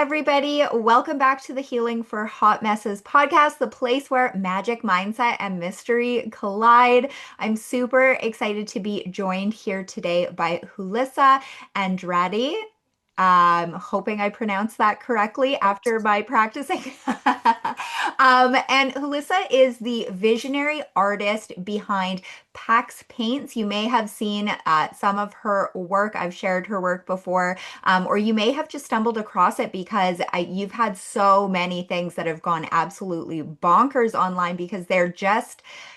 everybody. Welcome back to the Healing for Hot Messes podcast, the place where magic, mindset, and mystery collide. I'm super excited to be joined here today by Julissa Andrade. Hoping I pronounced that correctly after my practicing. And Julissa is the visionary artist behind PaxPaints. You may have seen some of her work. I've shared her work before, or you may have just stumbled across it because you've had so many things that have gone absolutely bonkers online because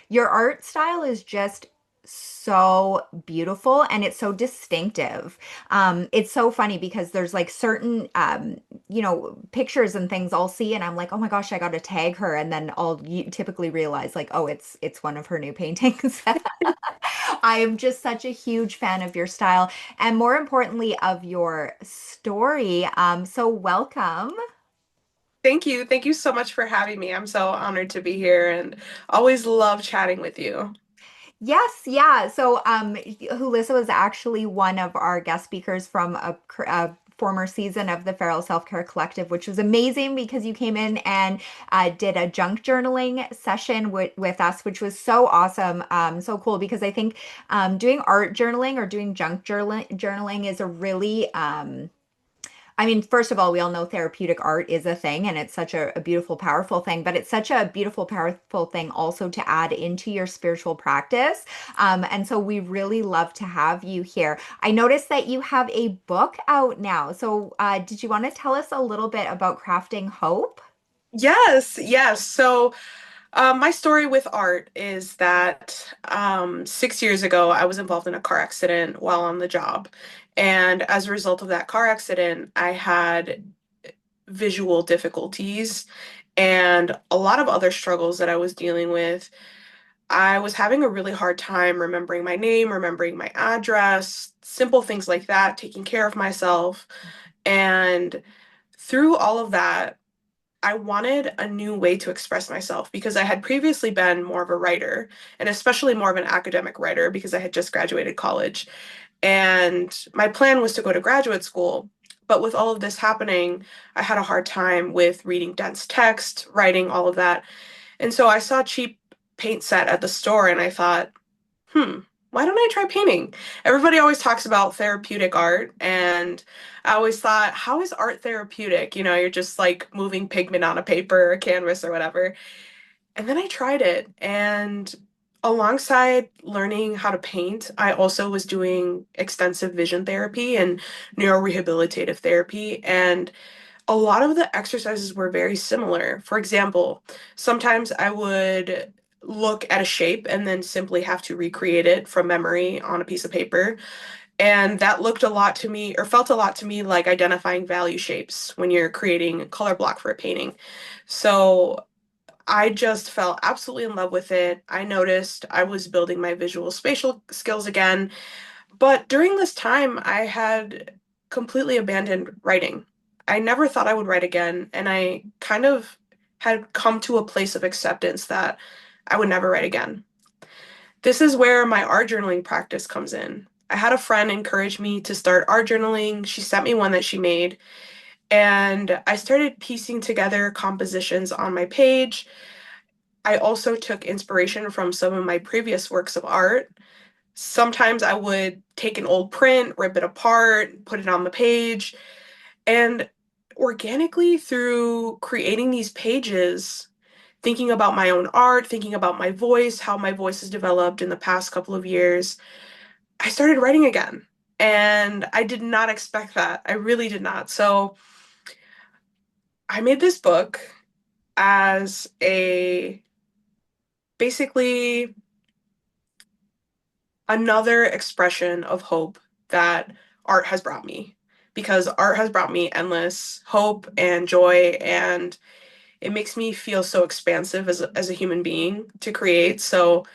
your art style is just so beautiful and it's so distinctive. It's so funny because there's like certain pictures and things I'll see and I'm like, oh my gosh, I gotta tag her, and then I'll typically realize like, oh, it's one of her new paintings. I am just such a huge fan of your style and more importantly of your story. So welcome. Thank you. Thank you so much for having me. I'm so honored to be here and always love chatting with you. Yes, yeah. So, Julissa was actually one of our guest speakers from a former season of the Feral Self-Care Collective, which was amazing because you came in and did a junk journaling session with us, which was so awesome, so cool. Because I think doing art journaling or doing journaling is a really I mean, first of all, we all know therapeutic art is a thing and it's such a beautiful, powerful thing, but it's such a beautiful, powerful thing also to add into your spiritual practice. And so we really love to have you here. I noticed that you have a book out now. So did you want to tell us a little bit about Crafting Hope? Yes, yes. My story with art is that 6 years ago, I was involved in a car accident while on the job. And as a result of that car accident, I had visual difficulties and a lot of other struggles that I was dealing with. I was having a really hard time remembering my name, remembering my address, simple things like that, taking care of myself. And through all of that, I wanted a new way to express myself because I had previously been more of a writer, and especially more of an academic writer because I had just graduated college. And my plan was to go to graduate school. But with all of this happening, I had a hard time with reading dense text, writing all of that. And so I saw a cheap paint set at the store and I thought, hmm, why don't I try painting? Everybody always talks about therapeutic art, and I always thought, how is art therapeutic? You're just like moving pigment on a paper or canvas or whatever. And then I tried it, and alongside learning how to paint, I also was doing extensive vision therapy and neurorehabilitative therapy, and a lot of the exercises were very similar. For example, sometimes I would look at a shape and then simply have to recreate it from memory on a piece of paper. And that looked a lot to me, or felt a lot to me, like identifying value shapes when you're creating a color block for a painting. So I just fell absolutely in love with it. I noticed I was building my visual spatial skills again. But during this time, I had completely abandoned writing. I never thought I would write again, and I kind of had come to a place of acceptance that I would never write again. This is where my art journaling practice comes in. I had a friend encourage me to start art journaling. She sent me one that she made, and I started piecing together compositions on my page. I also took inspiration from some of my previous works of art. Sometimes I would take an old print, rip it apart, put it on the page, and organically through creating these pages, thinking about my own art, thinking about my voice, how my voice has developed in the past couple of years, I started writing again. And I did not expect that. I really did not. So I made this book as a basically another expression of hope that art has brought me, because art has brought me endless hope and joy, and it makes me feel so expansive as a human being to create. So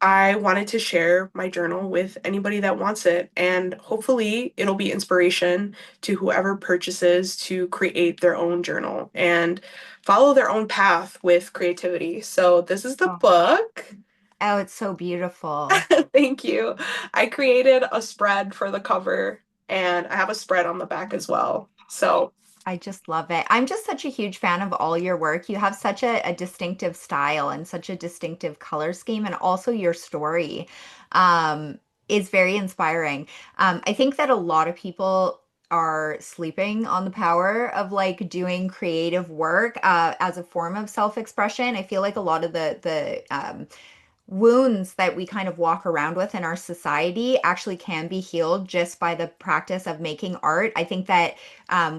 I wanted to share my journal with anybody that wants it, and hopefully it'll be inspiration to whoever purchases to create their own journal and follow their own path with creativity. So this is the Oh, book. oh, it's so beautiful. Thank you. I created a spread for the cover, and I have a spread on the back as well. So, I just love it. I'm just such a huge fan of all your work. You have such a distinctive style and such a distinctive color scheme, and also your story is very inspiring. I think that a lot of people are sleeping on the power of like doing creative work as a form of self-expression. I feel like a lot of the wounds that we kind of walk around with in our society actually can be healed just by the practice of making art. I think that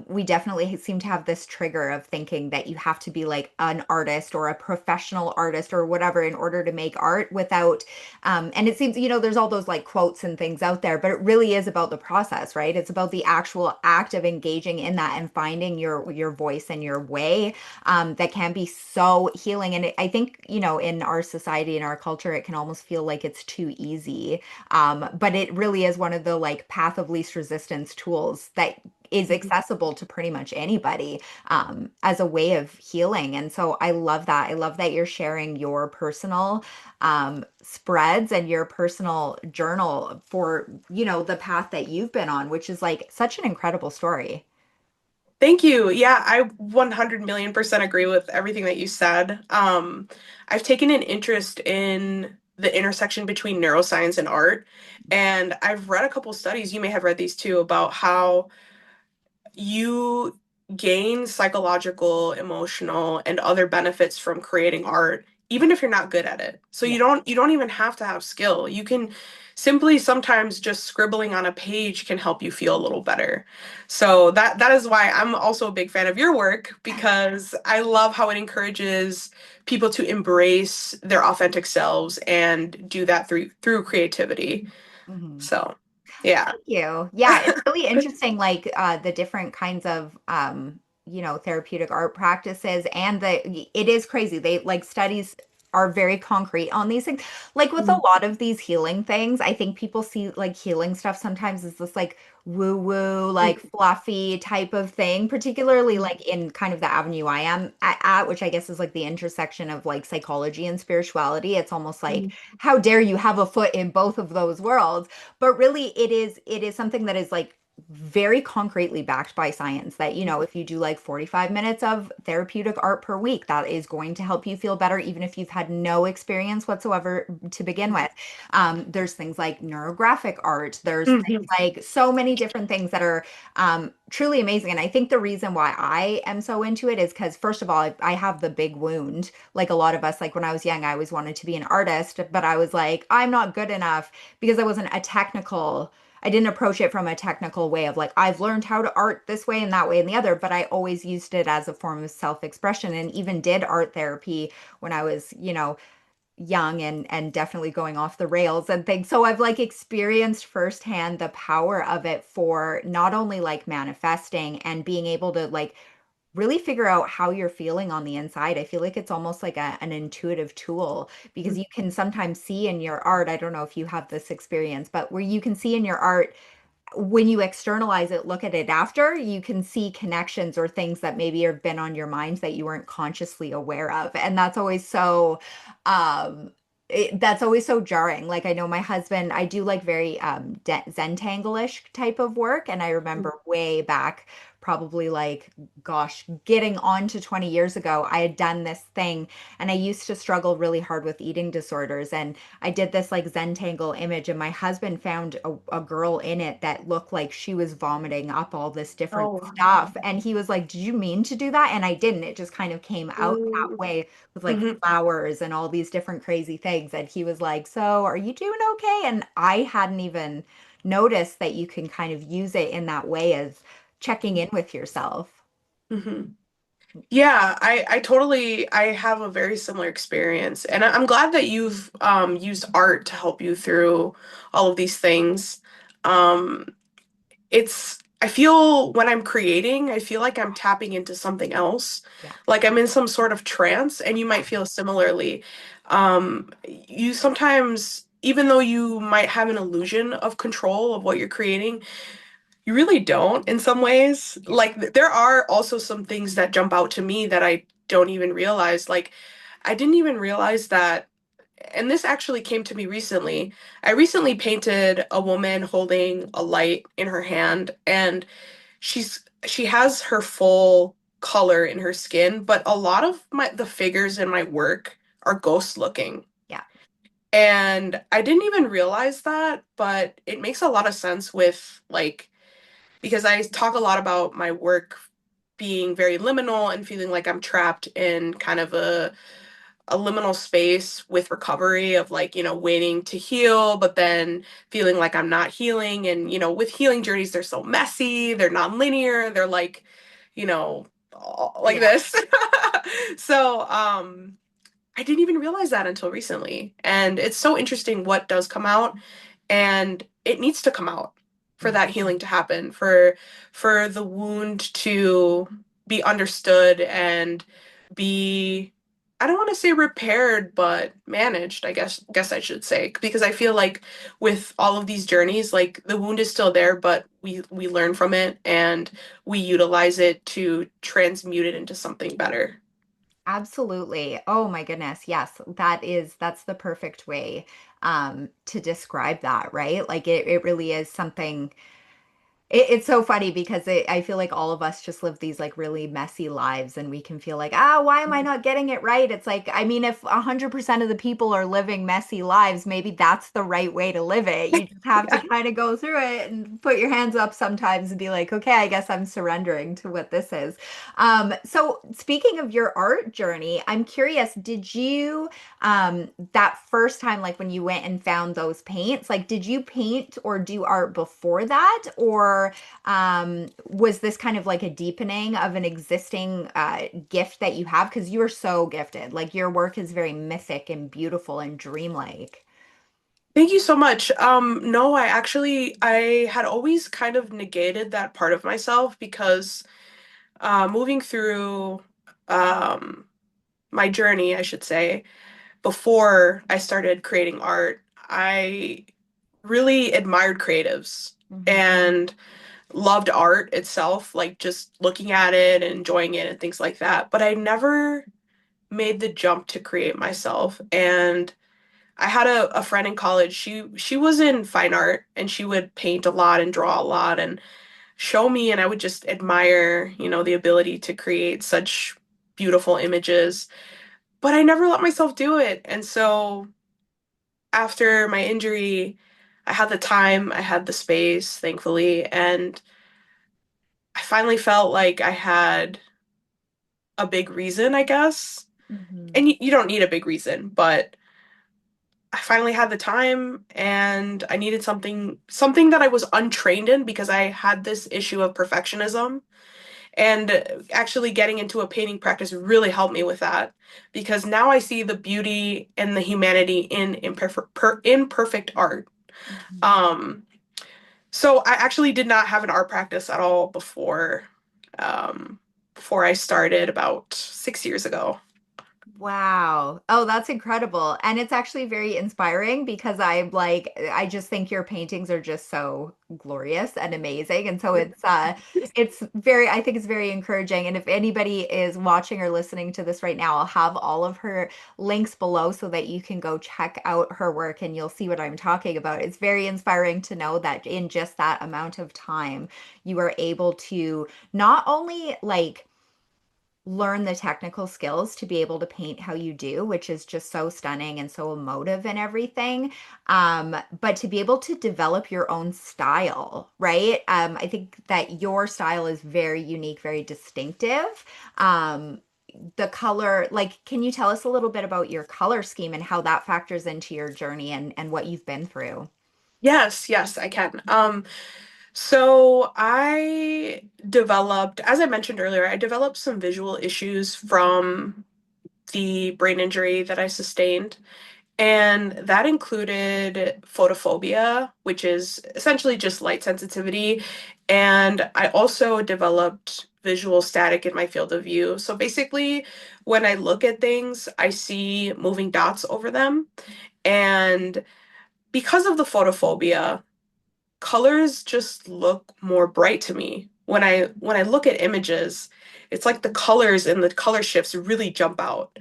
we definitely seem to have this trigger of thinking that you have to be like an artist or a professional artist or whatever in order to make art without, and it seems, there's all those like quotes and things out there, but it really is about the process, right? It's about the actual act of engaging in that and finding your voice and your way that can be so healing. And I think, in our society, in our culture, it can almost feel like it's too easy. But it really is one of the like path of least resistance tools that is accessible to pretty much anybody as a way of healing. And so I love that. I love that you're sharing your personal spreads and your personal journal for, the path that you've been on, which is like such an incredible story. Thank you. Yeah, I 100 million% agree with everything that you said. I've taken an interest in the intersection between neuroscience and art, and I've read a couple studies, you may have read these too, about how you gain psychological, emotional, and other benefits from creating art, even if you're not good at it. So Yeah. you don't even have to have skill. You can simply sometimes just scribbling on a page can help you feel a little better. So that is why I'm also a big fan of your work because I love how it encourages people to embrace their authentic selves and do that through creativity. Mhm. So, yeah. Thank you. Yeah, it's really interesting, like the different kinds of therapeutic art practices, and it is crazy. They like studies are very concrete on these things. Like with a lot of these healing things, I think people see like healing stuff sometimes as this like woo-woo, like fluffy type of thing, particularly like in kind of the avenue I am at, which I guess is like the intersection of like psychology and spirituality. It's almost like, how dare you have a foot in both of those worlds? But really it is something that is like very concretely backed by science that if you do like 45 minutes of therapeutic art per week, that is going to help you feel better even if you've had no experience whatsoever to begin with. There's things like neurographic art, there's things Mhm. like so many different things that are truly amazing. And I think the reason why I am so into it is because, first of all, I have the big wound. Like a lot of us, like when I was young, I always wanted to be an artist, but I was like, I'm not good enough because I didn't approach it from a technical way of like, I've learned how to art this way and that way and the other, but I always used it as a form of self-expression and even did art therapy when I was, young and definitely going off the rails and things. So I've like experienced firsthand the power of it for not only like manifesting and being able to like really figure out how you're feeling on the inside. I feel like it's almost like an intuitive tool because you can sometimes see in your art, I don't know if you have this experience, but where you can see in your art when you externalize it, look at it after, you can see connections or things that maybe have been on your mind that you weren't consciously aware of. And that's always so jarring. Like I know my husband, I do like very Zentangle-ish type of work. And I remember way back, probably like, gosh, getting on to 20 years ago, I had done this thing and I used to struggle really hard with eating disorders. And I did this like Zentangle image, and my husband found a girl in it that looked like she was vomiting up all this different Oh, stuff. And he was like, "Did you mean to do that?" And I didn't. It just kind of came out that wow. way with like flowers and all these different crazy things. And he was like, "So, are you doing okay?" And I hadn't even noticed that you can kind of use it in that way as checking in with yourself. Hmm. Yeah, I totally I have a very similar experience, and I'm glad that you've used art to help you through all of these things. Um, it's I feel when I'm creating, I feel like I'm tapping into something else, Yeah. like I'm in some sort of trance, and you might feel similarly. You sometimes, even though you might have an illusion of control of what you're creating, you really don't in some ways. Yeah. Like there are also some things that jump out to me that I don't even realize. Like I didn't even realize that, and this actually came to me recently. I recently painted a woman holding a light in her hand, and she's she has her full color in her skin, but a lot of the figures in my work are ghost looking. Yeah. And I didn't even realize that, but it makes a lot of sense with like because I talk a lot about my work being very liminal and feeling like I'm trapped in kind of a liminal space with recovery of like, waiting to heal, but then feeling like I'm not healing. And, with healing journeys, they're so messy, they're non-linear, they're like, like Yeah. this. So, I didn't even realize that until recently. And it's so interesting what does come out, and it needs to come out for that Mhm. healing to happen, for the wound to be understood and be, I don't want to say repaired, but managed, I guess I should say, because I feel like with all of these journeys, like the wound is still there, but we learn from it and we utilize it to transmute it into something better. Absolutely. Oh my goodness. Yes, that's the perfect way to describe that, right? Like it really is something. It's so funny because I feel like all of us just live these like really messy lives, and we can feel like, why am I not getting it right? It's like, I mean, if 100% of the people are living messy lives, maybe that's the right way to live it. You just have to Yeah. kind of go through it and put your hands up sometimes and be like, okay, I guess I'm surrendering to what this is. So speaking of your art journey, I'm curious, did you that first time, like when you went and found those paints, like did you paint or do art before that, or was this kind of like a deepening of an existing gift that you have? Because you are so gifted. Like your work is very mythic and beautiful and dreamlike. Thank you so much. No, I had always kind of negated that part of myself because moving through um, my journey, I should say, before I started creating art, I really admired creatives Mhm. and loved art itself, like just looking at it and enjoying it and things like that. But I never made the jump to create myself. And I had a friend in college. She was in fine art and she would paint a lot and draw a lot and show me, and I would just admire, the ability to create such beautiful images. But I never let myself do it. And so after my injury, I had the time, I had the space, thankfully, and I finally felt like I had a big reason, I guess. Mhm. And you don't need a big reason, but I finally had the time and I needed something that I was untrained in because I had this issue of perfectionism. And actually getting into a painting practice really helped me with that because now I see the beauty and the humanity in imperfect art. Mhm. Um, so I actually did not have an art practice at all um, before I started about 6 years ago. Wow. Oh, that's incredible. And it's actually very inspiring because I just think your paintings are just so glorious and amazing. And so it's very, I think it's very encouraging. And if anybody is watching or listening to this right now, I'll have all of her links below so that you can go check out her work and you'll see what I'm talking about. It's very inspiring to know that in just that amount of time, you are able to not only like learn the technical skills to be able to paint how you do, which is just so stunning and so emotive and everything. But to be able to develop your own style, right? I think that your style is very unique, very distinctive. The color, like, can you tell us a little bit about your color scheme and how that factors into your journey and what you've been through? Yes, yes, I can. So I developed, as I mentioned earlier, I developed some visual issues from the brain injury that I sustained. And that included photophobia, which is essentially just light sensitivity. And I also developed visual static in my field of view. So basically, when I look at things, I see moving dots over them. And because of the photophobia, colors just look more bright to me. When I look at images, it's like the colors and the color shifts really jump out.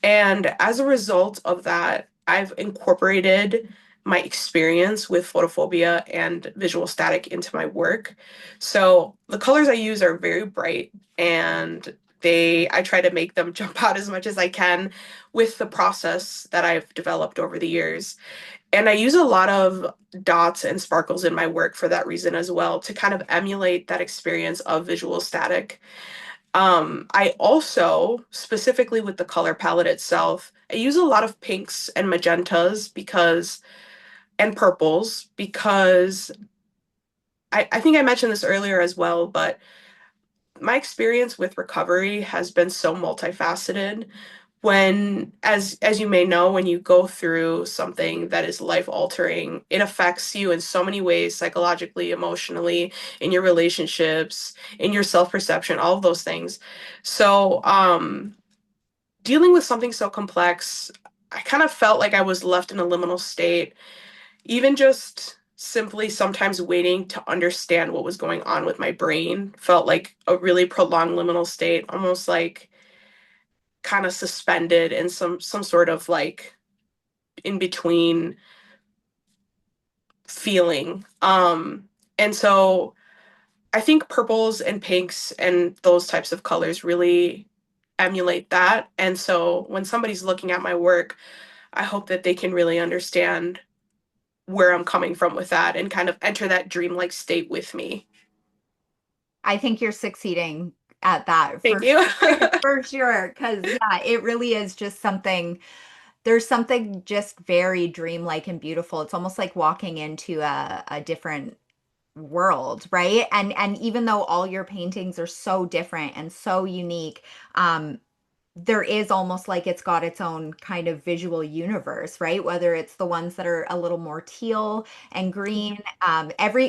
And as a result of that, I've incorporated my experience with photophobia and visual static into my work. So the colors I use are very bright, and I try to make them jump out as much as I can with the process that I've developed over the years. And I use a lot of dots and sparkles in my work for that reason as well, to kind of emulate that experience of visual static. I also, specifically with the color palette itself, I use a lot of pinks and magentas and purples, because I think I mentioned this earlier as well, but my experience with recovery has been so multifaceted. As you may know, when you go through something that is life altering, it affects you in so many ways, psychologically, emotionally, in your relationships, in your self-perception, all of those things. So, dealing with something so complex, I kind of felt like I was left in a liminal state, even just simply sometimes waiting to understand what was going on with my brain felt like a really prolonged liminal state, almost like kind of suspended in some sort of like in between feeling. And so I think purples and pinks and those types of colors really emulate that. And so when somebody's looking at my work, I hope that they can really understand where I'm coming from with that and kind of enter that dreamlike state with me. I think you're succeeding at that Thank for you. for sure. Because yeah, it really is just something. There's something just very dreamlike and beautiful. It's almost like walking into a different world, right? And even though all your paintings are so different and so unique, there is almost like it's got its own kind of visual universe, right? Whether it's the ones that are a little more teal and green,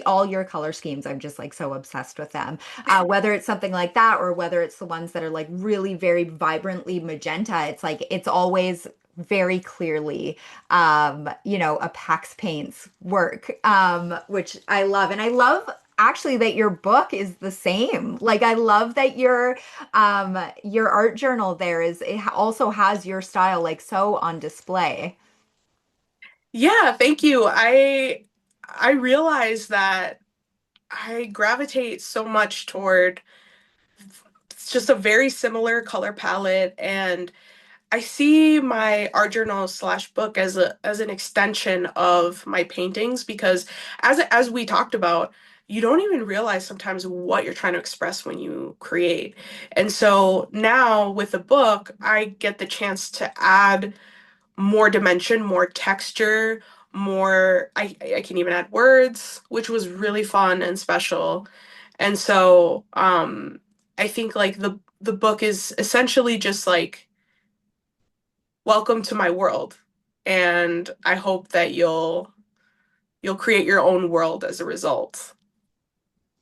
all your color schemes, I'm just like so obsessed with them. Whether it's something like that, or whether it's the ones that are like really very vibrantly magenta, it's like it's always very clearly a PaxPaints work, which I love. And I love actually that your book is the same. Like I love that your art journal there also has your style like so on display. Yeah, thank you. I realize that I gravitate so much toward just a very similar color palette, and I see my art journal slash book as an extension of my paintings, because as we talked about, you don't even realize sometimes what you're trying to express when you create. And so now with the book, I get the chance to add more dimension, more texture, I can even add words, which was really fun and special. And so I think like the book is essentially just like welcome to my world. And I hope that you'll create your own world as a result.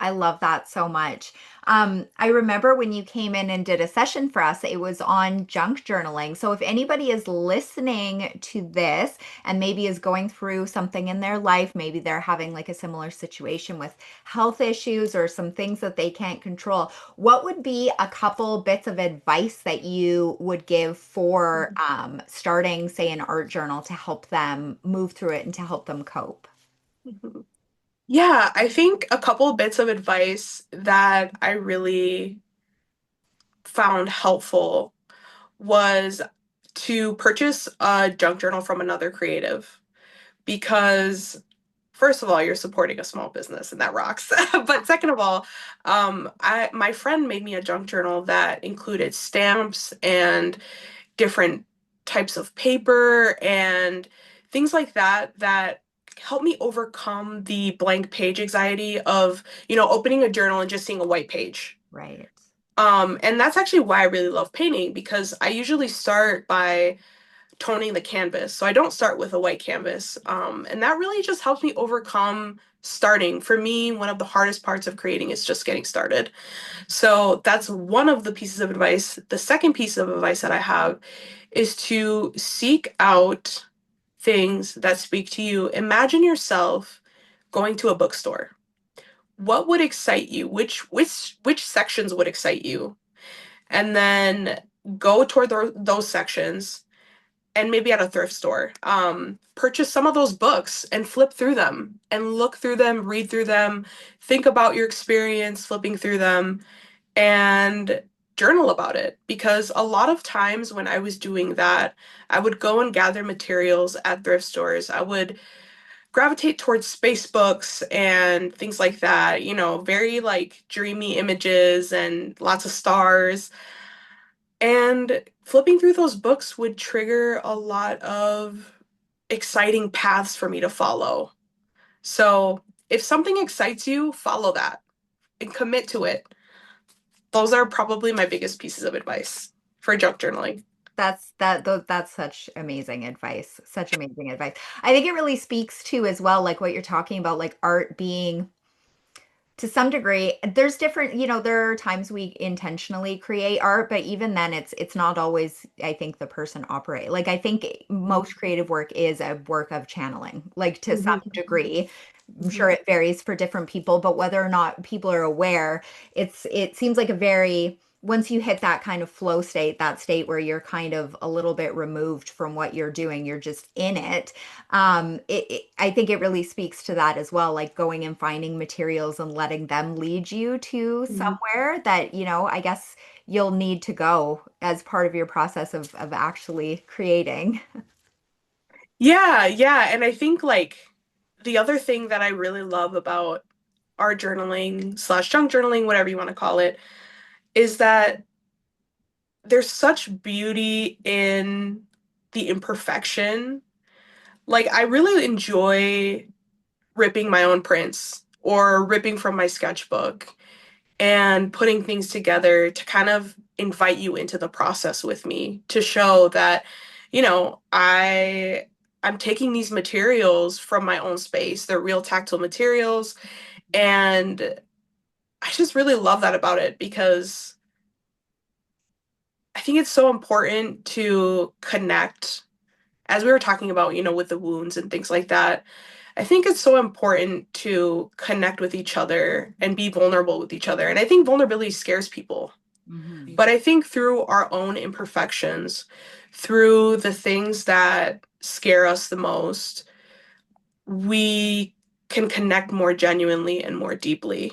I love that so much. I remember when you came in and did a session for us, it was on junk journaling. So if anybody is listening to this and maybe is going through something in their life, maybe they're having like a similar situation with health issues or some things that they can't control, what would be a couple bits of advice that you would give for starting, say, an art journal to help them move through it and to help them cope? Yeah, I think a couple bits of advice that I really found helpful was to purchase a junk journal from another creative, because first of all, you're supporting a small business and that rocks. But second of all, my friend made me a junk journal that included stamps and different types of paper and things like that that help me overcome the blank page anxiety of, opening a journal and just seeing a white page. Right. And that's actually why I really love painting, because I usually start by toning the canvas. So I don't start with a white canvas. And that really just helps me overcome starting. For me, one of the hardest parts of creating is just getting started. So that's one of the pieces of advice. The second piece of advice that I have is to seek out things that speak to you. Imagine yourself going to a bookstore. What would excite you? Which sections would excite you? And then go toward those sections. and maybe at a thrift store, purchase some of those books and flip through them and look through them, read through them, think about your experience flipping through them, and journal about it. Because a lot of times when I was doing that, I would go and gather materials at thrift stores. I would gravitate towards space books and things like that, very like dreamy images and lots of stars. And flipping through those books would trigger a lot of exciting paths for me to follow. So if something excites you, follow that and commit to it. Those are probably my biggest pieces of advice for junk journaling. That's such amazing advice. Such amazing advice. I think it really speaks to as well, like what you're talking about, like art being to some degree, there's different, there are times we intentionally create art, but even then it's not always, I think, the person operate. Like I think most creative work is a work of channeling, like to some Mhm. degree. I'm sure Mhm. it varies for different people, but whether or not people are aware, it seems like a very once you hit that kind of flow state, that state where you're kind of a little bit removed from what you're doing, you're just in it. I think it really speaks to that as well, like going and finding materials and letting them lead you to Mhm. somewhere that, I guess you'll need to go as part of your process of actually creating. Yeah, yeah. And I think like the other thing that I really love about art journaling slash junk journaling, whatever you want to call it, is that there's such beauty in the imperfection. Like, I really enjoy ripping my own prints or ripping from my sketchbook and putting things together to kind of invite you into the process with me to show that, I'm taking these materials from my own space. They're real tactile materials, and I just really love that about it because I think it's so important to connect, as we were talking about, with the wounds and things like that. I think it's so important to connect with each other and be vulnerable with each other. And I think vulnerability scares people. Mhm. But I think through our own imperfections, through the things that scare us the most, we can connect more genuinely and more deeply.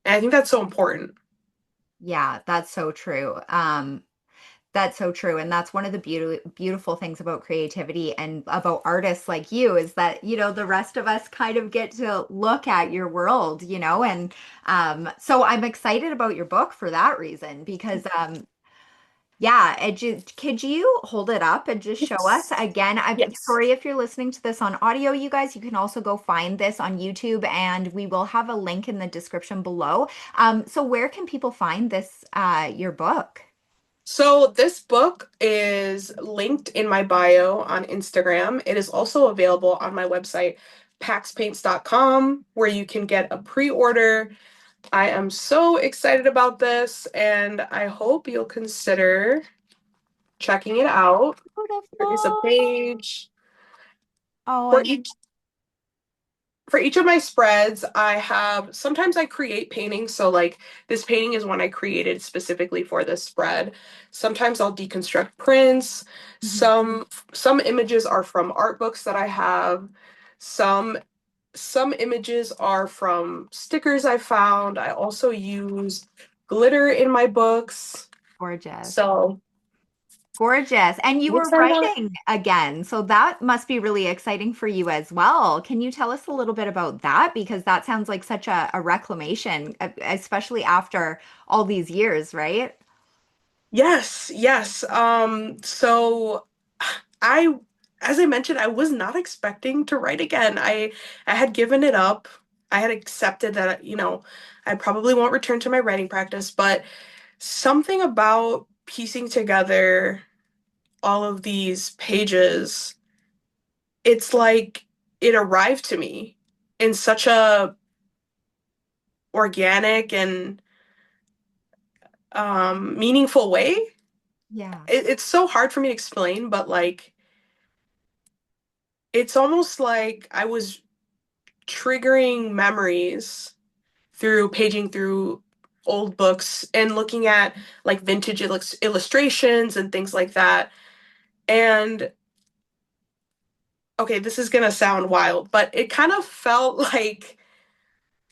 And I think that's so important. Yeah, that's so true. That's so true. And that's one of the beautiful things about creativity and about artists like you is that, the rest of us kind of get to look at your world, and so I'm excited about your book for that reason because yeah, could you hold it up and just show us Yes. again? I'm Yes. sorry if you're listening to this on audio, you guys. You can also go find this on YouTube, and we will have a link in the description below. So where can people find this, your book? So this book is linked in my bio on Instagram. It is also available on my website, paxpaints.com, where you can get a pre-order. I am so excited about this, and I hope you'll consider checking it out. There is a Beautiful. page Oh, for each of my spreads. Sometimes I create paintings. So like this painting is one I created specifically for this spread. Sometimes I'll deconstruct prints. mhm. Some images are from art books that I have. Some some images are from stickers I found. I also use glitter in my books. Gorgeous. So Gorgeous. And you I'm were excited about it. writing again, so that must be really exciting for you as well. Can you tell us a little bit about that? Because that sounds like such a reclamation, especially after all these years, right? Yes, yes. So I, as I mentioned, I was not expecting to write again. I had given it up. I had accepted that, I probably won't return to my writing practice, but something about piecing together all of these pages, it's like it arrived to me in such a organic and meaningful way. Yeah. It's so hard for me to explain, but like it's almost like I was triggering memories through paging through old books and looking at like vintage illustrations and things like that. And okay, this is gonna sound wild, but it kind of felt like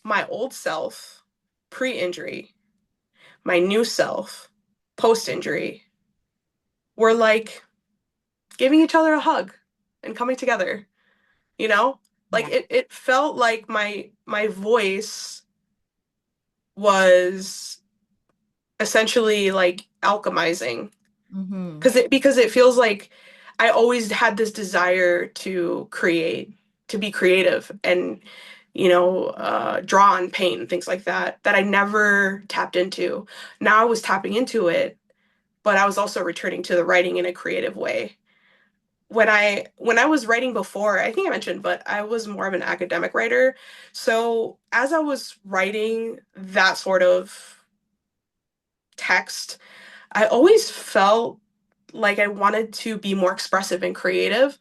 my old self pre-injury, my new self post-injury were like giving each other a hug and coming together, you know? Like Yeah. it felt like my voice was essentially like alchemizing Hmm. because it feels like I always had this desire to create, to be creative and draw and paint and things like that that I never tapped into. Now I was tapping into it, but I was also returning to the writing in a creative way. When I was writing before, I think I mentioned, but I was more of an academic writer. So as I was writing that sort of text, I always felt like I wanted to be more expressive and creative,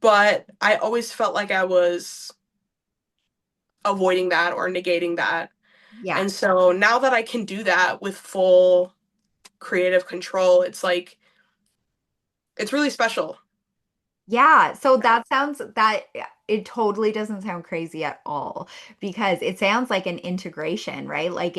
but I always felt like I was avoiding that or negating that. Yeah. And so now that I can do that with full creative control, it's like it's really special. Yeah, so that sounds that it totally doesn't sound crazy at all because it sounds like an integration, right? Like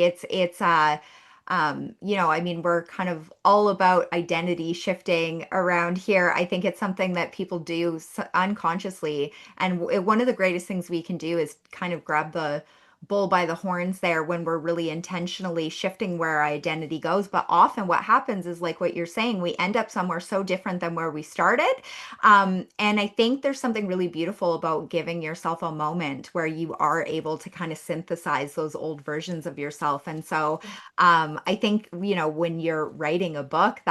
I mean, we're kind of all about identity shifting around here. I think it's something that people do unconsciously, and one of the greatest things we can do is kind of grab the bull by the horns there when we're really intentionally shifting where our identity goes. But often what happens is like what you're saying, we end up somewhere so different than where we started. And I think there's something really beautiful about giving yourself a moment where you are able to kind of synthesize those old versions of yourself. And so I think, when you're writing a book,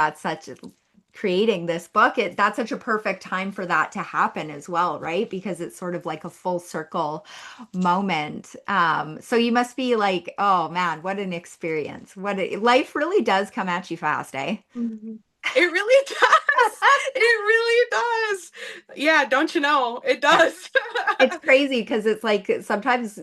creating this book, that's such a perfect time for that to happen as well, right? Because it's sort of like a full circle moment. So you must be like, oh man, what an experience. Life really does come at you fast, eh? Mhm. It really does. It really does. Yeah, don't you know? It Yeah. does. It's crazy because it's like sometimes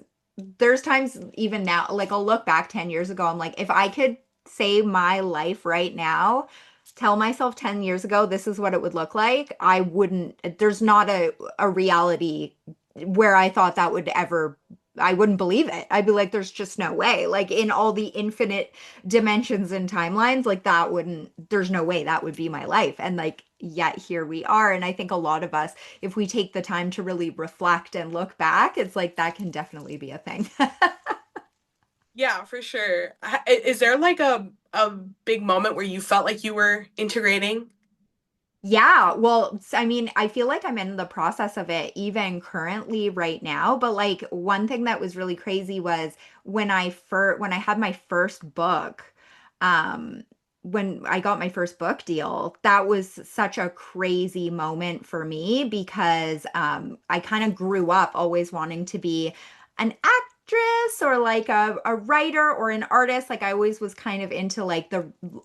there's times even now, like I'll look back 10 years ago, I'm like, if I could say my life right now, tell myself 10 years ago, this is what it would look like, I wouldn't, there's not a reality where I thought that would ever, I wouldn't believe it. I'd be like, there's just no way. Like in all the infinite dimensions and timelines, like that wouldn't, there's no way that would be my life. And like, yet here we are. And I think a lot of us, if we take the time to really reflect and look back, it's like that can definitely be a thing. Yeah, for sure. Is there like a big moment where you felt like you were integrating? Yeah, well, I mean, I feel like I'm in the process of it even currently right now, but like one thing that was really crazy was when I had my first book, um when I got my first book deal, that was such a crazy moment for me because I kind of grew up always wanting to be an actress or like a writer or an artist. Like I always was kind of into like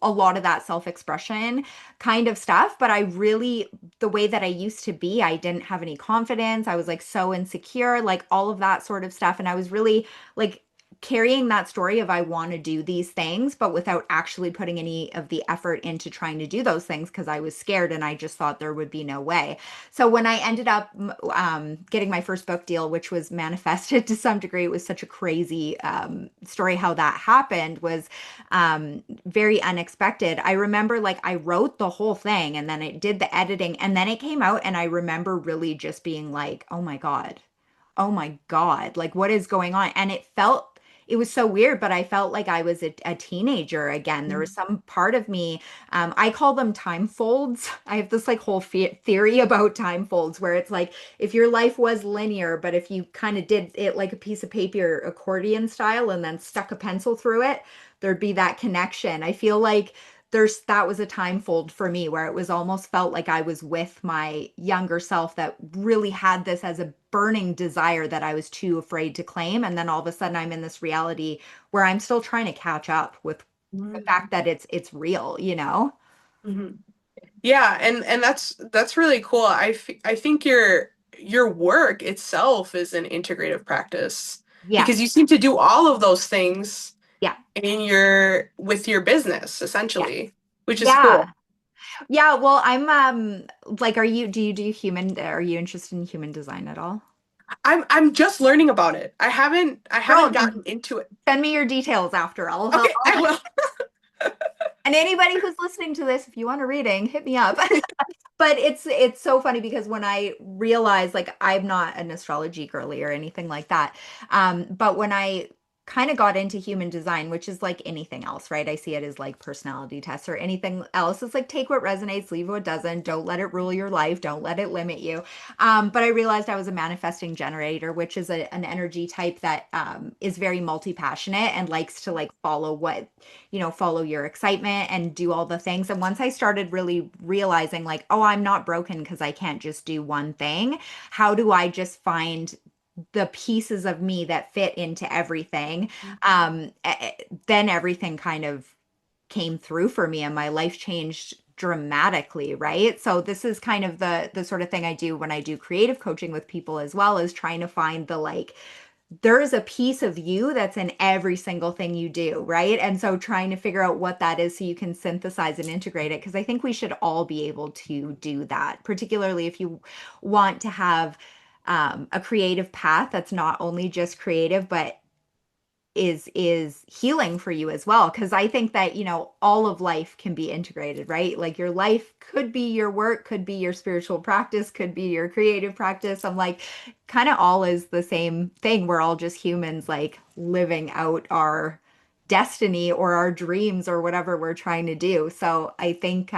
a lot of that self-expression kind of stuff. But the way that I used to be, I didn't have any confidence. I was like so insecure, like all of that sort of stuff. And I was really like carrying that story of I want to do these things, but without actually putting any of the effort into trying to do those things because I was scared and I just thought there would be no way. So when I ended up getting my first book deal, which was manifested to some degree, it was such a crazy story how that happened was very unexpected. I remember like I wrote the whole thing and then it did the editing and then it came out and I remember really just being like, "Oh my God. Oh my God. Like what is going on?" And it was so weird, but I felt like I was a teenager again. There was Mhm. some part of me, I call them time folds. I have this like whole theory about time folds where it's like if your life was linear, but if you kind of did it like a piece of paper accordion style and then stuck a pencil through it, there'd be that connection. I feel like that was a time fold for me where it was almost felt like I was with my younger self that really had this as a burning desire that I was too afraid to claim. And then all of a sudden I'm in this reality where I'm still trying to catch up with the fact Mhm. that it's real, you know? Mhm. Yeah, and that's really cool. I think your work itself is an integrative practice Yeah. because you seem to do all of those things Yeah. in your with your business Yeah. essentially, which is Yeah. cool. Yeah, well, I'm like, do you do human, are you interested in human design at all? I'm just learning about it. I haven't Girl, then gotten into it. send me your details after. I'll help. Okay, I will. And anybody who's listening to this, if you want a reading, hit me up. But it's so funny because when I realized like I'm not an astrology girly or anything like that. But when I kind of got into human design, which is like anything else, right? I see it as like personality tests or anything else. It's like take what resonates, leave what doesn't. Don't let it rule your life. Don't let it limit you. But I realized I was a manifesting generator, which is an energy type that is very multi-passionate and likes to like follow what follow your excitement and do all the things. And once I started really realizing, like, oh, I'm not broken because I can't just do one thing, how do I just find the pieces of me that fit into everything? Then everything kind of came through for me and my life changed dramatically, right? So this is kind of the sort of thing I do when I do creative coaching with people as well, is trying to find the like there's a piece of you that's in every single thing you do, right? And so trying to figure out what that is so you can synthesize and integrate it, because I think we should all be able to do that, particularly if you want to have a creative path that's not only just creative, but is healing for you as well, because I think that all of life can be integrated, right? Like your life could be your work, could be your spiritual practice, could be your creative practice. I'm like, kind of all is the same thing. We're all just humans like living out our destiny or our dreams or whatever we're trying to do. So I think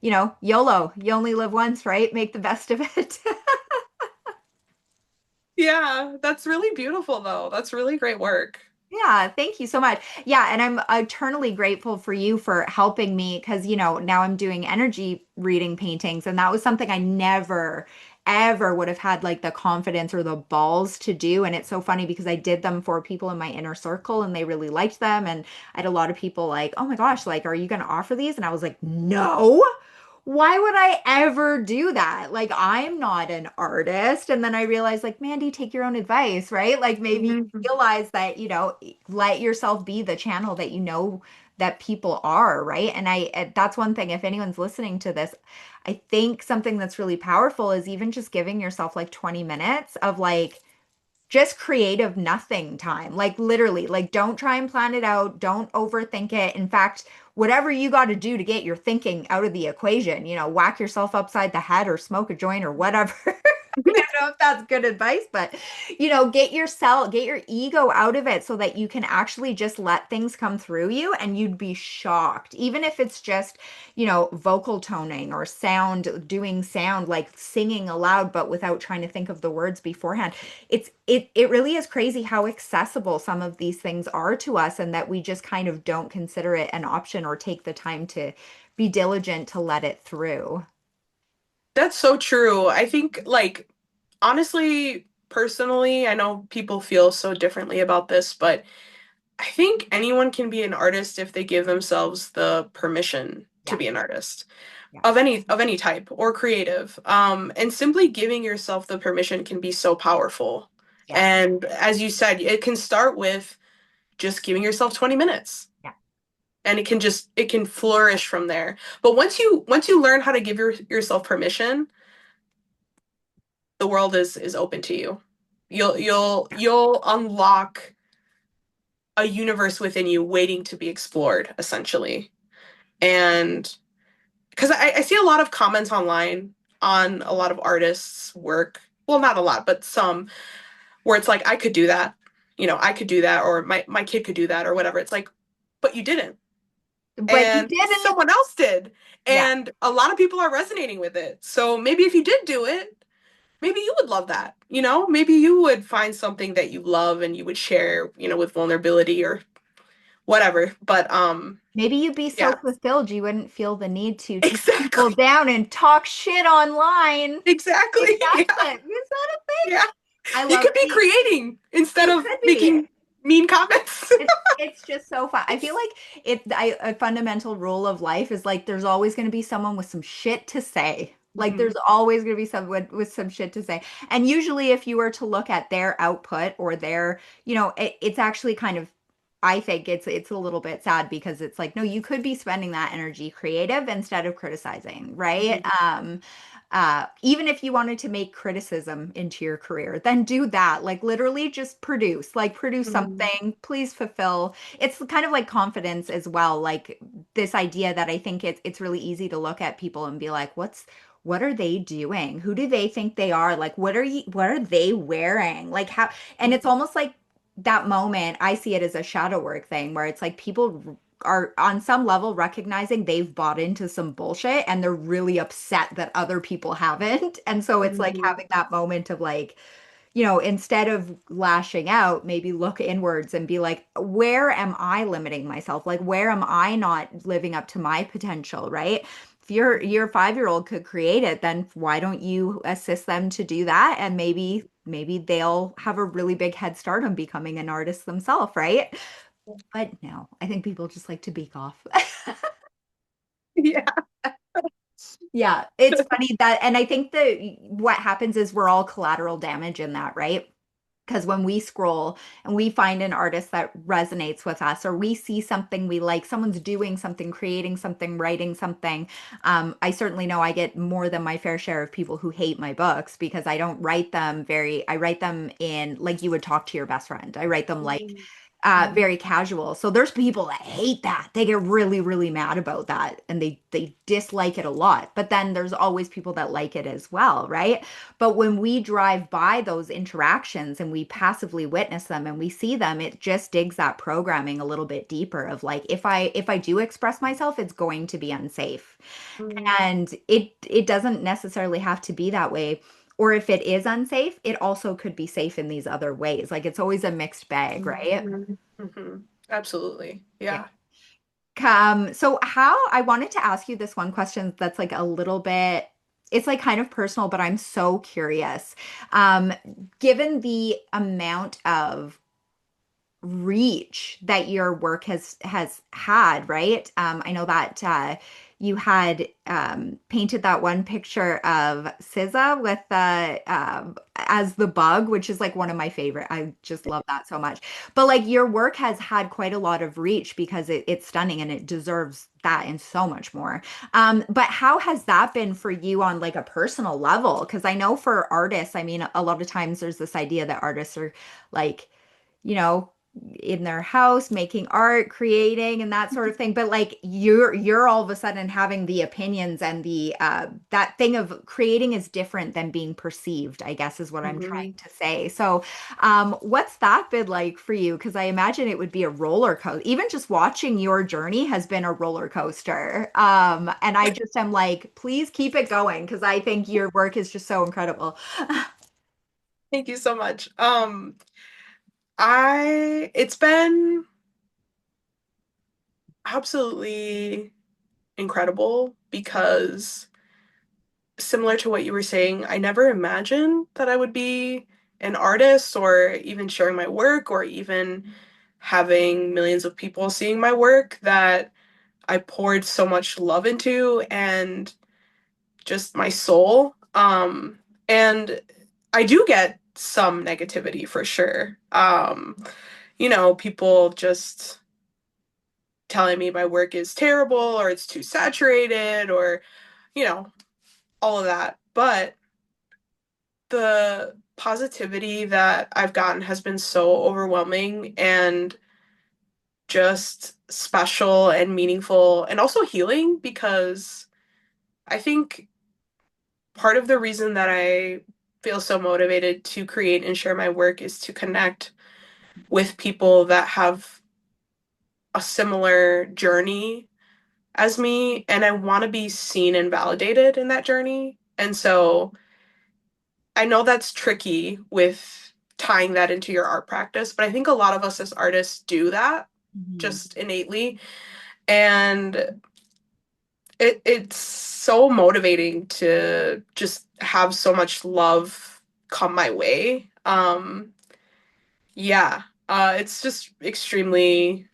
YOLO, you only live once, right? Make the best of it. Yeah, that's really beautiful though. That's really great work. Yeah, thank you so much. Yeah, and I'm eternally grateful for you for helping me because, now I'm doing energy reading paintings, and that was something I never, ever would have had like the confidence or the balls to do. And it's so funny because I did them for people in my inner circle and they really liked them. And I had a lot of people like, oh my gosh, like, are you going to offer these? And I was like, no. Why would I ever do that? Like, I'm not an artist. And then I realized, like, Mandy, take your own advice, right? Like, maybe Mhm. realize that, let yourself be the channel that that people are, right? And that's one thing, if anyone's listening to this, I think something that's really powerful is even just giving yourself like 20 minutes of like just creative nothing time. Like literally, like don't try and plan it out. Don't overthink it. In fact, whatever you got to do to get your thinking out of the equation, whack yourself upside the head or smoke a joint or whatever. I don't know if that's good advice, but get your ego out of it so that you can actually just let things come through you and you'd be shocked. Even if it's just, vocal toning or doing sound, like singing aloud, but without trying to think of the words beforehand. It really is crazy how accessible some of these things are to us and that we just kind of don't consider it an option or take the time to be diligent to let it through. That's so true. I think, like, honestly, personally, I know people feel so differently about this, but I think anyone can be an artist if they give themselves the permission to Yeah. be an artist Yeah. of any type or creative. And simply giving yourself the permission can be so powerful. Yes. And as you said, it can start with just giving yourself 20 minutes. Yeah. And it can flourish from there. But once you learn how to give yourself permission, the world is open to you. You'll unlock a universe within you waiting to be explored, essentially. And because I see a lot of comments online on a lot of artists' work. Well, not a lot, but some where it's like, I could do that. I could do that, or my kid could do that, or whatever. It's like, but you didn't. But you And didn't. someone else did. Yeah. And a lot of people are resonating with it. So maybe if you did do it, maybe you would love that. Maybe you would find something that you love and you would share, with vulnerability or whatever. But Maybe you'd be so yeah, fulfilled you wouldn't feel the need to take people exactly. down and talk shit online. Exactly. Maybe that's Yeah. it. Is that a thing? Yeah. I You love could be the creating instead You of could be. making mean comments. It's just so fun. I feel like a fundamental rule of life is like there's always going to be someone with some shit to say. Like Mhm. there's always going to be someone with some shit to say. And usually if you were to look at their output or it's actually kind of I think it's a little bit sad because it's like, no, you could be spending that energy creative instead of criticizing, right? Mhm. Even if you wanted to make criticism into your career, then do that. Like literally just produce, like produce Mhm. something, please fulfill. It's kind of like confidence as well. Like this idea that I think it's really easy to look at people and be like, what are they doing? Who do they think they are? Like what are they wearing? Like how, and it's almost like that moment, I see it as a shadow work thing where it's like people are on some level recognizing they've bought into some bullshit and they're really upset that other people haven't. And so it's like Mhm. having that moment of like, you know, instead of lashing out, maybe look inwards and be like, where am I limiting myself? Like, where am I not living up to my potential, right? If your 5-year-old could create it, then why don't you assist them to do that? And maybe they'll have a really big head start on becoming an artist themselves, right? But no, I think people just like to beak off. Yeah. Yeah, it's funny that, and I think that what happens is we're all collateral damage in that, right? Because when we scroll and we find an artist that resonates with us, or we see something we like, someone's doing something, creating something, writing something. I certainly know I get more than my fair share of people who hate my books because I don't write them I write them in like you would talk to your best friend. I write them like Mhm. Mhm. very casual. So there's people that hate that. They get really, really mad about that and they dislike it a lot. But then there's always people that like it as well, right? But when we drive by those interactions and we passively witness them and we see them, it just digs that programming a little bit deeper of like if I do express myself, it's going to be unsafe. Mhm. And it doesn't necessarily have to be that way. Or if it is unsafe, it also could be safe in these other ways. Like it's always a mixed bag, right? Mhm. Mhm. Absolutely. Yeah. Yeah. So how I wanted to ask you this one question that's like a little bit, it's like kind of personal, but I'm so curious. Um, Given the amount of reach that your work has had, right? I know that you had painted that one picture of 𝐬𝐫𝐫 with the as the bug, which is like one of my favorite. I just love that so much. But like your work has had quite a lot of reach because it's stunning and it deserves that and so much more. But how has that been for you on like a personal level? Because I know for artists, I mean, a lot of times there's this idea that artists are like, you know, in their house making art, creating and that sort of thing. But like you're all of a sudden having the opinions and the that thing of creating is different than being perceived, I guess is what I'm trying Mhm. to say. So what's that been like for you? Because I imagine it would be a roller coaster. Even just watching your journey has been a roller coaster. And I just am like, please keep it going because I think your work is just so incredible. Thank you so much. It's been absolutely incredible because similar to what you were saying, I never imagined that I would be an artist or even sharing my work or even having millions of people seeing my work that I poured so much love into and just my soul. And I do get some negativity for sure. People just telling me my work is terrible or it's too saturated or, you know, all of that. But the positivity that I've gotten has been so overwhelming and just special and meaningful and also healing because I think part of the reason that I feel so motivated to create and share my work is to connect with people that have a similar journey as me and I want to be seen and validated in that journey. And so I know that's tricky with tying that into your art practice, but I think a lot of us as artists do that Mhm. just innately. And it's so motivating to just have so much love come my way. Yeah, it's just extremely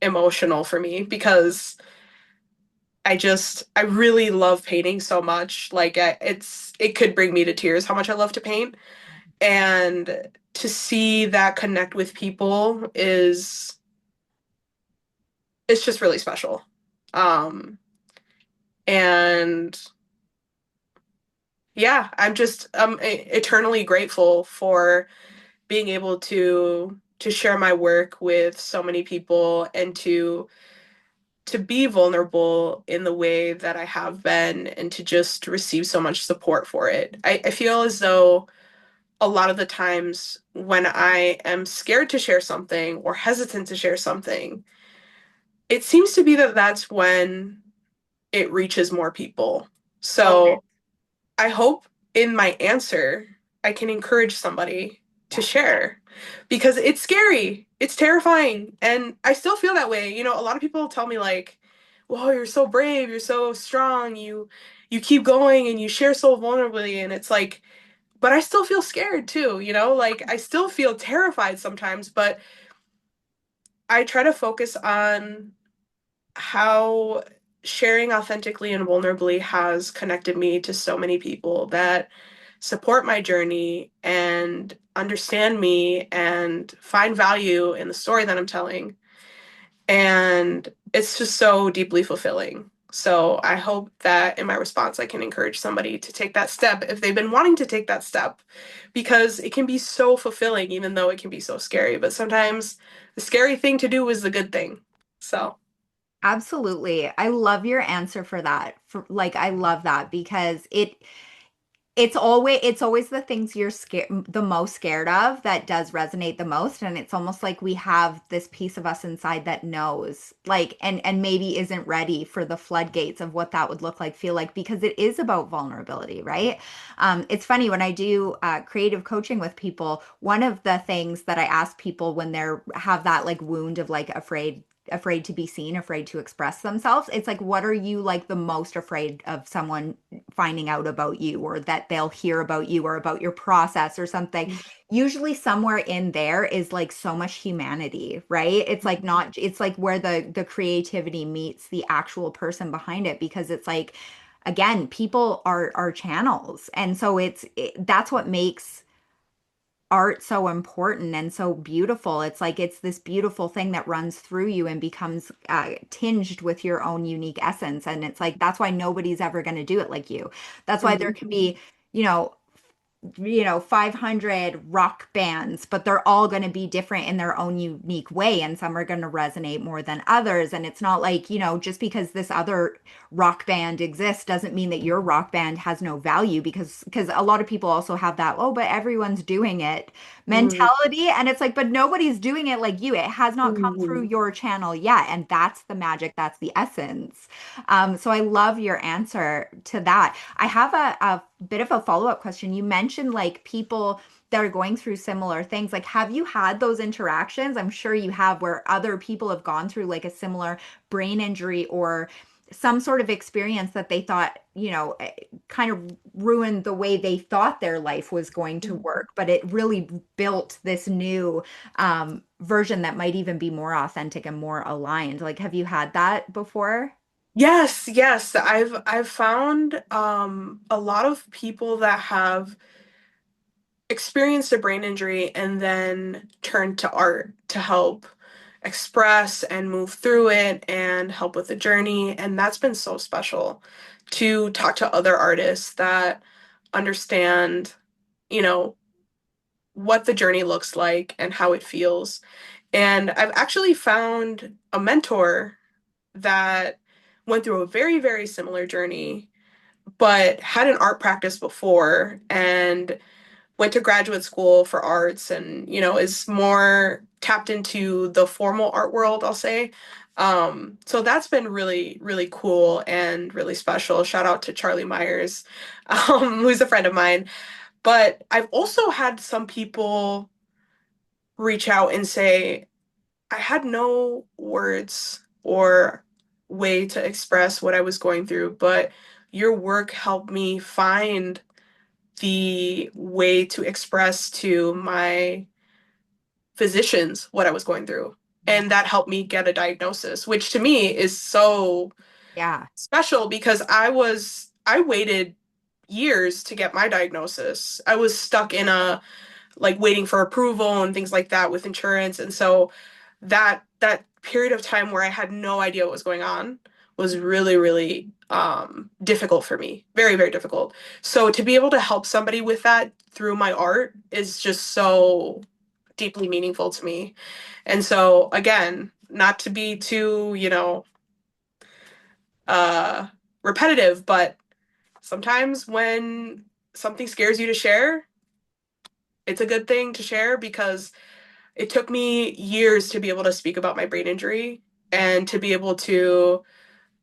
emotional for me because I really love painting so much. Like it could bring me to tears how much I love to paint. And to see that connect with people is it's just really special. Um, and yeah, I'm just eternally grateful for being able to share my work with so many people and to be vulnerable in the way that I have been and to just receive so much support for it. I feel as though a lot of the times when I am scared to share something or hesitant to share something, it seems to be that that's when it reaches more people. Totally. So I hope in my answer, I can encourage somebody to Yeah. share because it's scary, it's terrifying, and I still feel that way. You know, a lot of people tell me like, "Whoa, you're so brave, you're so strong, you keep going and you share so vulnerably." And it's like, but I still feel scared too, you know? Like I still feel terrified sometimes, but I try to focus on how sharing authentically and vulnerably has connected me to so many people that support my journey and understand me and find value in the story that I'm telling. And it's just so deeply fulfilling. So I hope that in my response, I can encourage somebody to take that step if they've been wanting to take that step, because it can be so fulfilling, even though it can be so scary. But sometimes the scary thing to do is the good thing. So. Absolutely. I love your answer for that. For like I love that because it's always the things you're scared the most scared of that does resonate the most, and it's almost like we have this piece of us inside that knows like and maybe isn't ready for the floodgates of what that would look like, feel like, because it is about vulnerability, right? It's funny when I do creative coaching with people, one of the things that I ask people when they're have that like wound of like afraid to be seen, afraid to express themselves. It's like, what are you like the most afraid of someone finding out about you, or that they'll hear about you or about your process or something? Usually somewhere in there is like so much humanity, right? It's like not, it's like where the creativity meets the actual person behind it, because it's like, again, people are channels. And so that's what makes art so important and so beautiful. It's like it's this beautiful thing that runs through you and becomes tinged with your own unique essence. And it's like that's why nobody's ever going to do it like you. That's why there Mhm. can be, you know, 500 rock bands, but they're all going to be different in their own unique way. And some are going to resonate more than others. And it's not like, just because this other rock band exists doesn't mean that your rock band has no value, because a lot of people also have that, oh, but everyone's doing it Mhm. mentality. And it's like, but nobody's doing it like you. It has not come through Mhm. your channel yet. And that's the magic. That's the essence. So I love your answer to that. I have a bit of a follow-up question. You mentioned like people that are going through similar things. Like, have you had those interactions? I'm sure you have, where other people have gone through like a similar brain injury or some sort of experience that they thought, kind of ruined the way they thought their life was going to Mhm. work, but it really built this new version that might even be more authentic and more aligned. Like, have you had that before? Yes, yes. I've found a lot of people that have experienced a brain injury and then turned to art to help express and move through it and help with the journey. And that's been so special to talk to other artists that understand, you know, what the journey looks like and how it feels. And I've actually found a mentor that went through a very, very similar journey, but had an art practice before and went to graduate school for arts and, is more tapped into the formal art world, I'll say. So that's been really, really cool and really special. Shout out to Charlie Myers, who's a friend of mine. But I've also had some people reach out and say, I had no words or way to express what I was going through, but your work helped me find the way to express to my physicians what I was going through. Yeah. And that helped me get a diagnosis, which to me is so Yeah. special because I waited years to get my diagnosis. I was stuck in a like waiting for approval and things like that with insurance. And so that period of time where I had no idea what was going on was really, really difficult for me. Very, very difficult. So to be able to help somebody with that through my art is just so deeply meaningful to me. And so again, not to be too, uh repetitive, but sometimes when something scares you to share, it's a good thing to share because it took me years to be able to speak about my brain injury and to be able to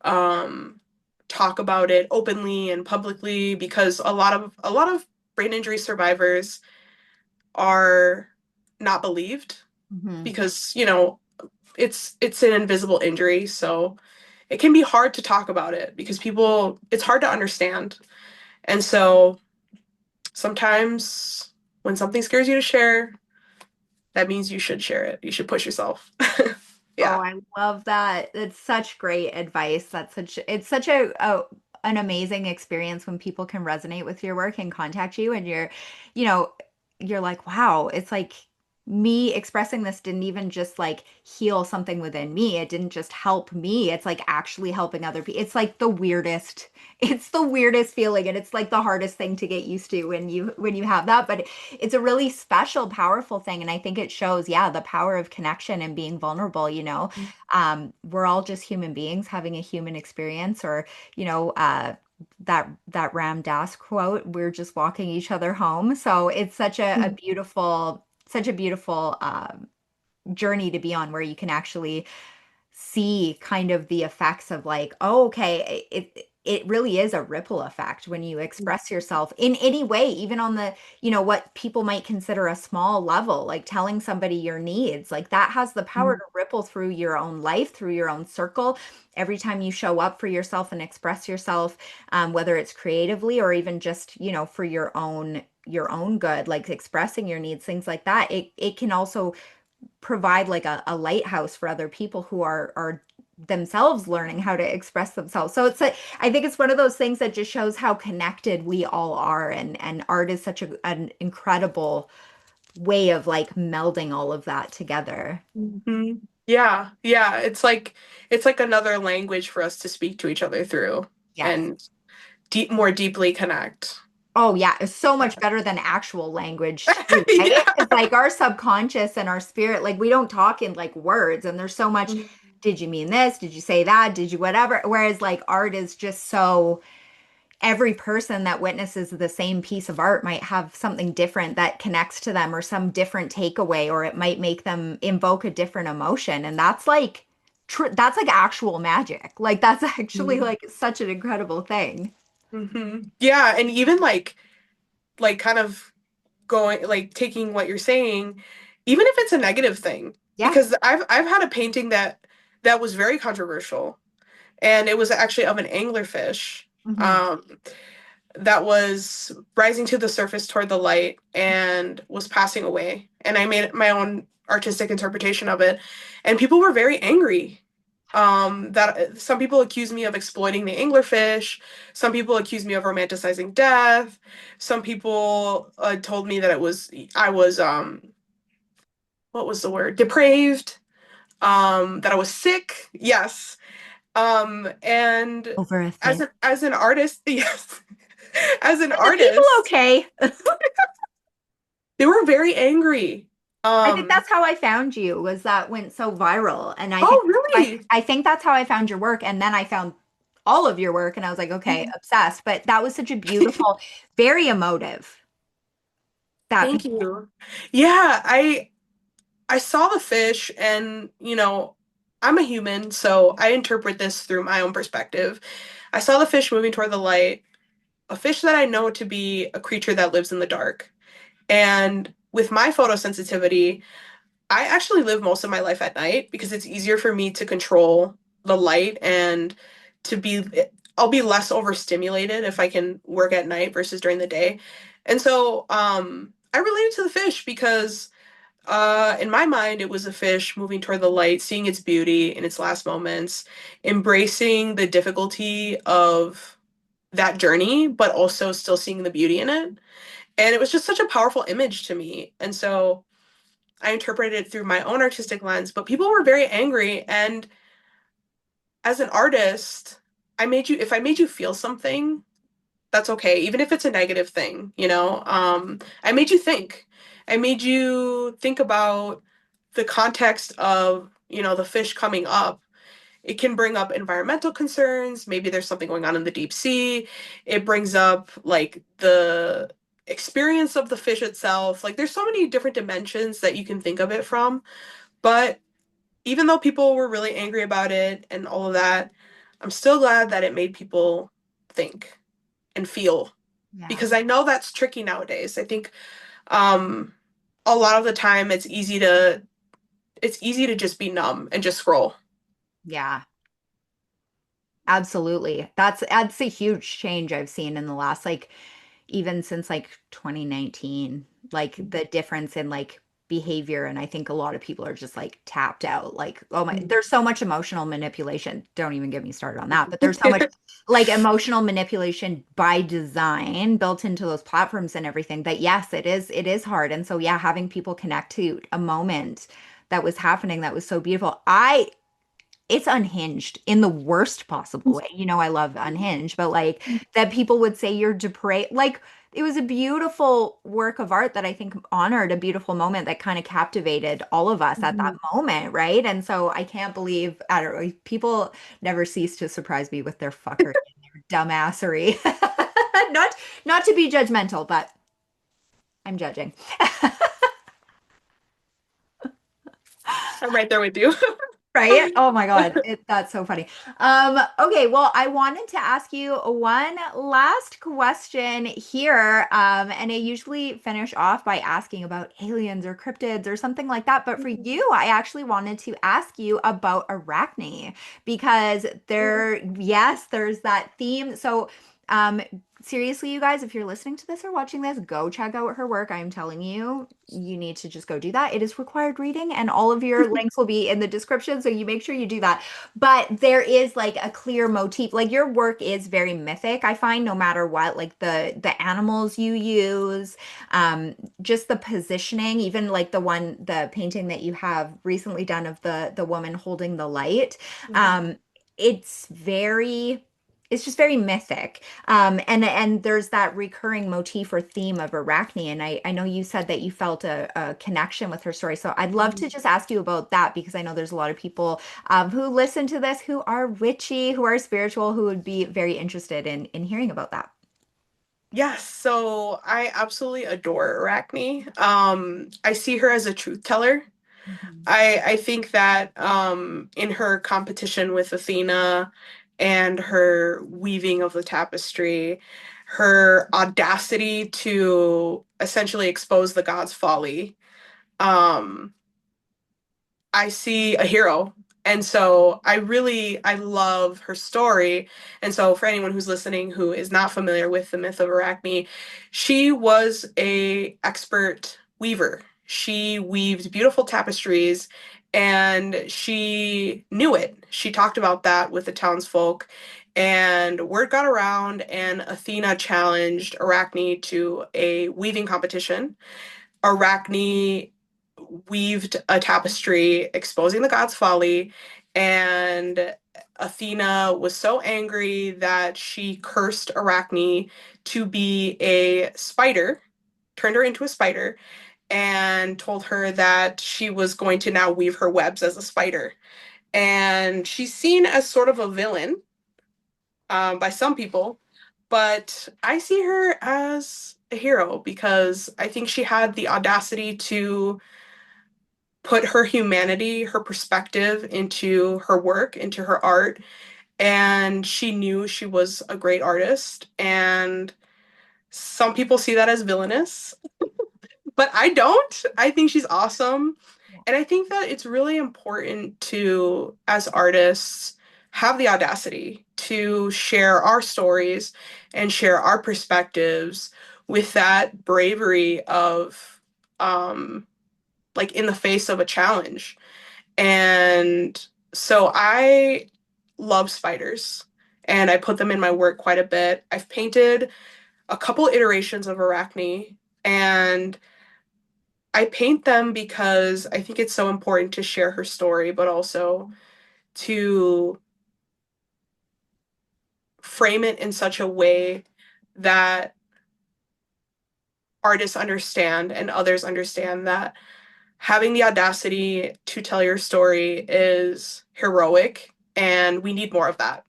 um, talk about it openly and publicly because a lot of brain injury survivors are not believed Hmm. because it's an invisible injury, so it can be hard to talk about it because people it's hard to understand. And so sometimes when something scares you to share, that means you should share it. You should push yourself. Oh, Yeah. I love that. It's such great advice. It's such an amazing experience when people can resonate with your work and contact you and you know, you're like, wow, it's like me expressing this didn't even just like heal something within me. It didn't just help me. It's like actually helping other people. It's the weirdest feeling and it's like the hardest thing to get used to when you have that, but it's a really special, powerful thing. And I think it shows, yeah, the power of connection and being vulnerable, we're all just human beings having a human experience or, you know, uh, that Ram Dass quote, we're just walking each other home. So it's such a beautiful journey to be on where you can actually see kind of the effects of like, oh, okay, it really is a ripple effect when you express yourself in any way, even on the, what people might consider a small level, like telling somebody your needs, like that has the power to ripple through your own life, through your own circle. Every time you show up for yourself and express yourself, whether it's creatively or even just, for your own good, like expressing your needs, things like that, it can also provide like a lighthouse for other people who are themselves learning how to express themselves. So I think it's one of those things that just shows how connected we all are, and art is such an incredible way of like melding all of that together. Mhm. Yeah, yeah. It's like another language for us to speak to each other through Yes. and more deeply connect. Oh yeah, it's so much better than actual language too, right? Yeah. It's like our subconscious and our spirit, like we don't talk in like words, and there's so much, did you mean this? Did you say that? Did you whatever? Whereas like art is just so every person that witnesses the same piece of art might have something different that connects to them or some different takeaway, or it might make them invoke a different emotion. And that's like actual magic. Like that's actually Mhm. like such an incredible thing. Yeah, and even like kind of going like taking what you're saying, even if it's a negative thing, Yeah. because I've had a painting that was very controversial, and it was actually of an anglerfish. Hmm. Um, that was rising to the surface toward the light and was passing away. And I made my own artistic interpretation of it. And people were very angry. That some people accused me of exploiting the anglerfish. Some people accused me of romanticizing death. Some people told me that I was what was the word? Depraved. That I was sick. Yes. And Over a as fish. an artist, yes, as an Are the people artist, okay? they were very angry. I think Um, that's how I found you, was that went so viral. And I think oh, really? I think that's how I found your work. And then I found all of your work and I was like, okay, obsessed. But that was such a beautiful, very emotive that Thank piece. you. Yeah, I saw the fish and, I'm a human, so I interpret this through my own perspective. I saw the fish moving toward the light, a fish that I know to be a creature that lives in the dark. And with my photosensitivity, I actually live most of my life at night because it's easier for me to control the light and to be I'll be less overstimulated if I can work at night versus during the day. And so I related to the fish because in my mind it was a fish moving toward the light, seeing its beauty in its last moments, embracing the difficulty of that journey, but also still seeing the beauty in it. And it was just such a powerful image to me. And so I interpreted it through my own artistic lens, but people were very angry. And as an artist, if I made you feel something, that's okay, even if it's a negative thing, you know? I made you think. I made you think about the context of, the fish coming up. It can bring up environmental concerns. Maybe there's something going on in the deep sea. It brings up like the experience of the fish itself. Like there's so many different dimensions that you can think of it from. But even though people were really angry about it and all of that, I'm still glad that it made people think and feel, Yeah. because I know that's tricky nowadays. I think um a lot of the time it's easy to just be numb and just scroll. Yeah. Absolutely. That's a huge change I've seen in the last like even since like 2019, like the difference in like behavior. And I think a lot of people are just like tapped out. Like, oh my, there's so much emotional manipulation. Don't even get me started on that, but there's so much like emotional manipulation by design built into those platforms and everything that yes, it is hard. And so yeah, having people connect to a moment that was happening that was so beautiful. It's unhinged in the worst possible way. You know, I love unhinged, but like that people would say you're depraved. Like it was a beautiful work of art that I think honored a beautiful moment that kind of captivated all of us at that Mhm. moment, right? And so I can't believe, I don't know, people never cease to surprise me with their fuckery and their dumbassery. Not not to be judgmental, but I'm judging. I'm right there with you. Right? Oh my God. That's so funny. Okay, well, I wanted to ask you one last question here. And I usually finish off by asking about aliens or cryptids or something like that. But for you, I actually wanted to ask you about Arachne because yes, there's that theme. So, um, seriously, you guys, if you're listening to this or watching this, go check out her work. I am telling you, you need to just go do that. It is required reading, and all of your links will be in the description. So you make sure you do that. But there is like a clear motif. Like your work is very mythic, I find, no matter what, like the animals you use, just the positioning, even like the painting that you have recently done of the woman holding the light. Mhm. Um, it's very it's just very mythic. And there's that recurring motif or theme of Arachne. And I know you said that you felt a connection with her story. So I'd love to Mhm. just ask you about that because I know there's a lot of people who listen to this who are witchy, who are spiritual, who would be very interested in hearing about that. Yes, so I absolutely adore Arachne. I see her as a truth teller. Mhm. I think that in her competition with Athena and her weaving of the tapestry, her audacity to essentially expose the god's folly, um, I see a hero. And so I love her story. And so for anyone who's listening who is not familiar with the myth of Arachne, she was a expert weaver. She weaved beautiful tapestries and she knew it. She talked about that with the townsfolk, and word got around and Athena challenged Arachne to a weaving competition. Arachne weaved a tapestry exposing the god's folly, and Athena was so angry that she cursed Arachne to be a spider, turned her into a spider, and told her that she was going to now weave her webs as a spider. And she's seen as sort of a villain by some people, but I see her as a hero because I think she had the audacity to put her humanity, her perspective into her work, into her art, and she knew she was a great artist. And some people see that as villainous, but I don't. I think she's awesome. Yeah. And I think that it's really important to, as artists, have the audacity to share our stories and share our perspectives with that bravery of, um, like in the face of a challenge. And so I love spiders and I put them in my work quite a bit. I've painted a couple iterations of Arachne, and I paint them because I think it's so important to share her story, but also to frame it in such a way that artists understand and others understand that having the audacity to tell your story is heroic, and we need more of that.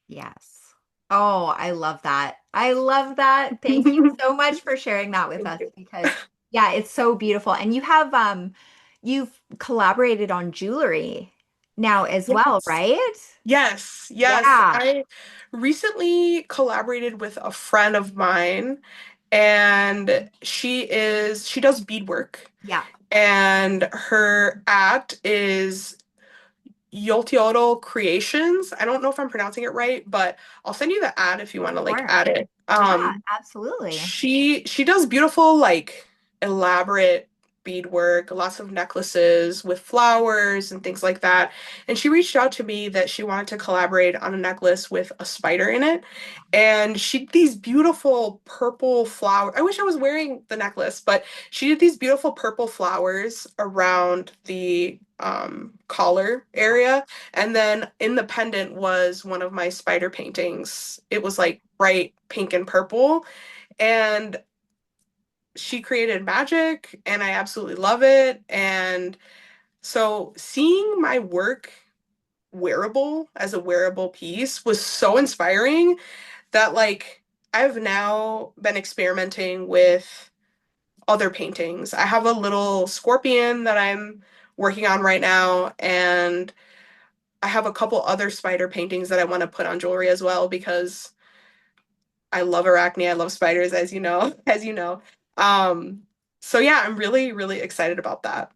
Yes. Oh, I love that. I love that. Thank you so much for sharing that with Thank us you. because yeah, it's so beautiful. And you have you've collaborated on jewelry now as well, Yes. right? Yes, yes. Yeah. I recently collaborated with a friend of mine, and she does beadwork, Yeah, and her act is 𝐬𝐡𝐴𝐽 Creations. I don't know if I'm pronouncing it right, but I'll send you the ad if you want to of like course. add it. Yeah, absolutely. She does beautiful, like elaborate beadwork, lots of necklaces with flowers and things like that. And she reached out to me that she wanted to collaborate on a necklace with a spider in it. And she did these beautiful purple flowers. I wish I was wearing the necklace, but she did these beautiful purple flowers around the collar area. And then in the pendant was one of my spider paintings. It was like bright pink and purple. And she created magic, and I absolutely love it. And so seeing my work wearable as a wearable piece was so inspiring that like I've now been experimenting with other paintings. I have a little scorpion that I'm working on right now, and I have a couple other spider paintings that I want to put on jewelry as well because I love arachne. I love spiders, as you know, as you know. Um, so yeah, I'm really, really excited about that.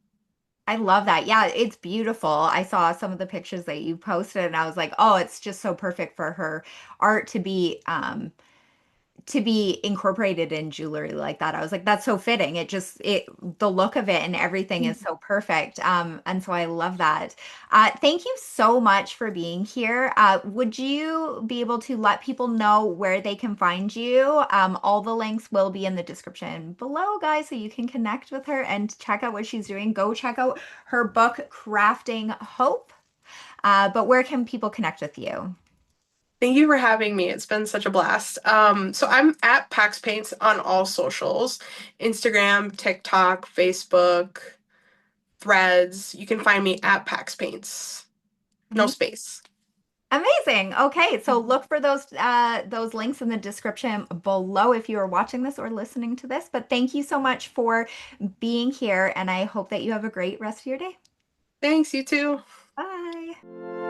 I love that. Yeah, it's beautiful. I saw some of the pictures that you posted and I was like, "Oh, it's just so perfect for her art to be incorporated in jewelry like that." I was like, that's so fitting. It the look of it and everything is so perfect. And so I love that. Thank you so much for being here. Would you be able to let people know where they can find you? All the links will be in the description below, guys, so you can connect with her and check out what she's doing. Go check out her book, Crafting Hope. But where can people connect with you? Thank you for having me. It's been such a blast. So I'm at Pax Paints on all socials, Instagram, TikTok, Facebook, Threads. You can find me at Pax Paints. No space. Amazing. Okay, so look for those links in the description below if you are watching this or listening to this. But thank you so much for being here, and I hope that you have a great rest of your day. Thanks, you too. Bye.